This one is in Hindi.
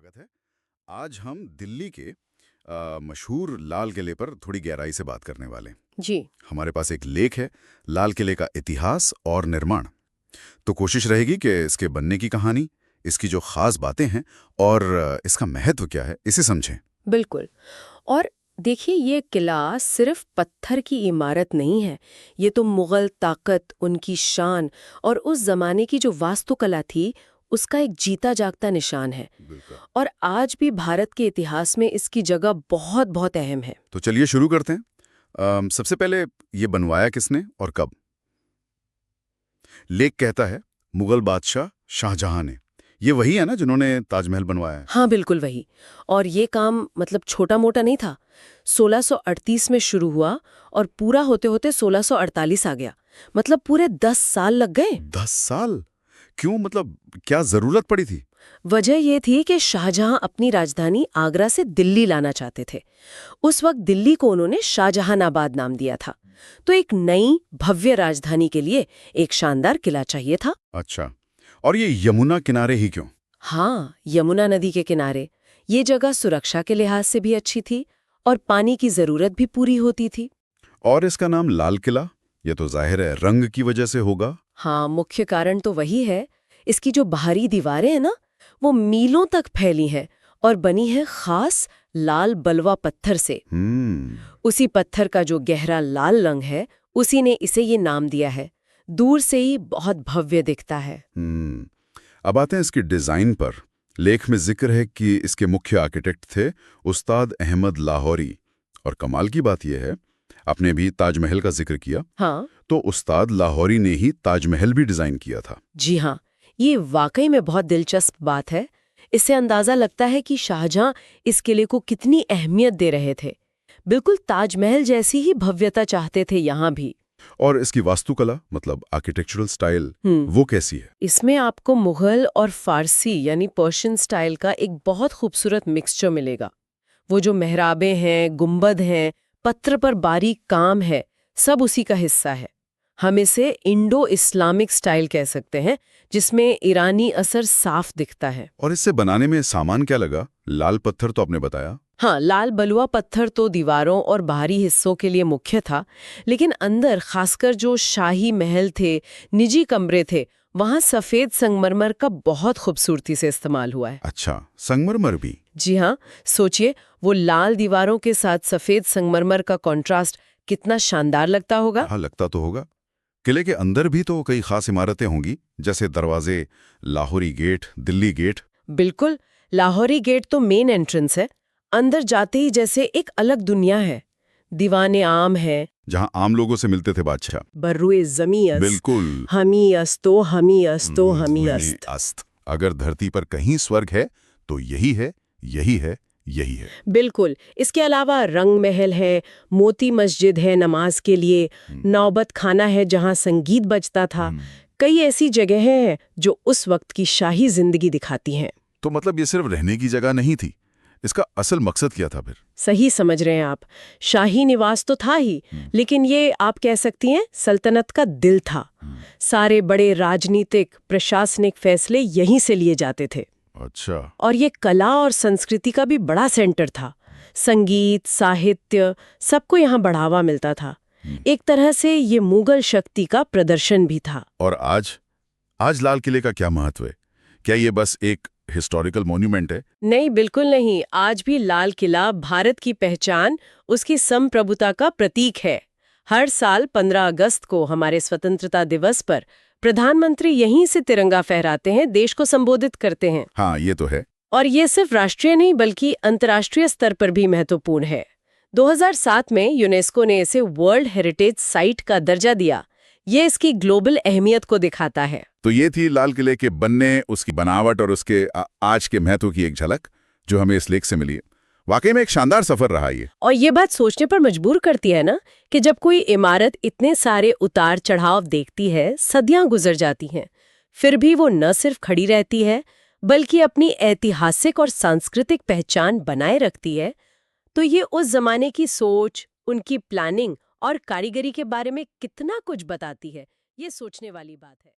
स्वागत है। आज हम दिल्ली के मशहूर लाल किले पर थोड़ी गहराई से बात करने वाले हैं। जी। हमारे पास एक लेख है, लाल किले का इतिहास और निर्माण। तो कोशिश रहेगी कि इसके बनने की कहानी, इसकी जो खास बातें हैं और इसका महत्व क्या है, इसे समझें। बिल्कुल। और देखिए, ये किला सिर्फ पत्थर की इमारत नहीं है। ये तो मुगल ताकत, उनकी शान और उस जमाने की जो वास्तुकला थी, उसका एक जीता जागता निशान है। बिल्कुल। और आज भी भारत के इतिहास में इसकी जगह बहुत बहुत अहम है। तो चलिए शुरू करते हैं। सबसे पहले ये बनवाया किसने और कब? लेख कहता है मुगल बादशाह शाहजहां ने। ये वही है ना जिन्होंने ताजमहल बनवाया है? हाँ, बिल्कुल वही। और ये काम मतलब छोटा मोटा नहीं था। 1638 में शुरू हुआ और पूरा होते होते 1648 आ गया। मतलब पूरे 10 साल लग गए। 10 साल? क्यों, मतलब क्या जरूरत पड़ी थी? वजह ये थी कि शाहजहां अपनी राजधानी आगरा से दिल्ली लाना चाहते थे। उस वक्त दिल्ली को उन्होंने शाहजहानाबाद नाम दिया था। तो एक नई भव्य राजधानी के लिए एक शानदार किला चाहिए था। अच्छा, और ये यमुना किनारे ही क्यों? हाँ, यमुना नदी के किनारे। ये जगह सुरक्षा के लिहाज से भी अच्छी थी और पानी की जरूरत भी पूरी होती थी। और इसका नाम लाल किला, ये तो जाहिर है रंग की वजह से होगा। हाँ, मुख्य कारण तो वही है। इसकी जो बाहरी दीवारें हैं ना, वो मीलों तक फैली हैं और बनी है खास लाल बलवा पत्थर से। उसी पत्थर का जो गहरा लाल रंग है, उसी ने इसे ये नाम दिया है। दूर से ही बहुत भव्य दिखता है। अब आते हैं इसकी डिजाइन पर। लेख में जिक्र है कि इसके मुख्य आर्किटेक्ट थे उस्ताद अहमद लाहौरी। और कमाल की बात यह है, आपने भी ताजमहल का जिक्र किया। हाँ। तो उस्ताद लाहौरी ने ही ताजमहल भी डिजाइन किया था। जी हाँ, ये वाकई में बहुत दिलचस्प बात है। इससे अंदाजा लगता है कि शाहजहां इस किले को कितनी अहमियत दे रहे थे। बिल्कुल ताजमहल जैसी ही भव्यता चाहते थे यहाँ भी। और इसकी वास्तुकला, मतलब आर्किटेक्चरल स्टाइल, वो कैसी है? इसमें आपको मुगल और फारसी यानी पर्शियन स्टाइल का एक बहुत खूबसूरत मिक्सचर मिलेगा। वो जो मेहराबें हैं, गुंबद हैं, पत्थर पर बारीक काम है, सब उसी का हिस्सा है। हम इसे इंडो इस्लामिक स्टाइल कह सकते हैं, जिसमें ईरानी असर साफ दिखता है। और इससे बनाने में सामान क्या लगा? लाल पत्थर तो आपने बताया। हाँ, लाल बलुआ पत्थर तो दीवारों और बाहरी हिस्सों के लिए मुख्य था, लेकिन अंदर खासकर जो शाही महल थे, निजी कमरे थे, वहाँ सफेद संगमरमर का बहुत खूबसूरती से इस्तेमाल हुआ है। अच्छा, संगमरमर भी? जी हाँ, सोचिए वो लाल दीवारों के साथ सफेद संगमरमर का कॉन्ट्रास्ट कितना शानदार लगता होगा। हाँ, लगता तो होगा। किले के अंदर भी तो कई खास इमारतें होंगी, जैसे दरवाजे, लाहौरी गेट, दिल्ली गेट। बिल्कुल, लाहौरी गेट तो मेन एंट्रेंस है। अंदर जाते ही जैसे एक अलग दुनिया है। दीवाने आम है, जहां आम लोगों से मिलते थे बादशाह। बर्रुए जमी अस्त, बिल्कुल। हमी अस्तो हमी अस्तो हमी अस्त। अस्त। अगर धरती पर कहीं स्वर्ग है तो यही है, यही है, यही है। बिल्कुल। इसके अलावा रंग महल है, मोती मस्जिद है नमाज के लिए, नौबत खाना है जहां संगीत बजता था। कई ऐसी जगहें हैं जो उस वक्त की शाही जिंदगी दिखाती हैं। तो मतलब ये सिर्फ रहने की जगह नहीं थी, इसका असल मकसद क्या था फिर? सही समझ रहे हैं आप। शाही निवास तो था ही, लेकिन ये आप कह सकती हैं सल्तनत का दिल था। सारे बड़े राजनीतिक, प्रशासनिक फैसले यहीं से लिए जाते थे। अच्छा। और ये कला और संस्कृति का भी बड़ा सेंटर था। संगीत, साहित्य, सबको यहाँ बढ़ावा मिलता था। एक तरह से ये मुगल शक्ति का प्रदर्शन भी था। और आज लाल किले का क्या महत्व है? क्या ये बस एक हिस्टोरिकल मॉन्यूमेंट है? नहीं, बिल्कुल नहीं। आज भी लाल किला भारत की पहचान, उसकी संप्रभुता का प्रतीक है। हर साल 15 अगस्त को हमारे स्वतंत्रता दिवस पर प्रधानमंत्री यहीं से तिरंगा फहराते हैं, देश को संबोधित करते हैं। हाँ, ये तो है। और ये सिर्फ राष्ट्रीय नहीं बल्कि अंतर्राष्ट्रीय स्तर पर भी महत्वपूर्ण है। 2007 में यूनेस्को ने इसे वर्ल्ड हेरिटेज साइट का दर्जा दिया। ये इसकी ग्लोबल अहमियत को दिखाता है। तो ये थी लाल किले के बनने, उसकी बनावट और उसके आज के महत्व की एक झलक, जो हमें इस लेख से मिली है। वाकई में एक शानदार सफर रहा ये। और ये बात सोचने पर मजबूर करती है ना, कि जब कोई इमारत इतने सारे उतार चढ़ाव देखती है, सदियां गुजर जाती हैं, फिर भी वो न सिर्फ खड़ी रहती है बल्कि अपनी ऐतिहासिक और सांस्कृतिक पहचान बनाए रखती है, तो ये उस जमाने की सोच, उनकी प्लानिंग और कारीगरी के बारे में कितना कुछ बताती है। ये सोचने वाली बात है।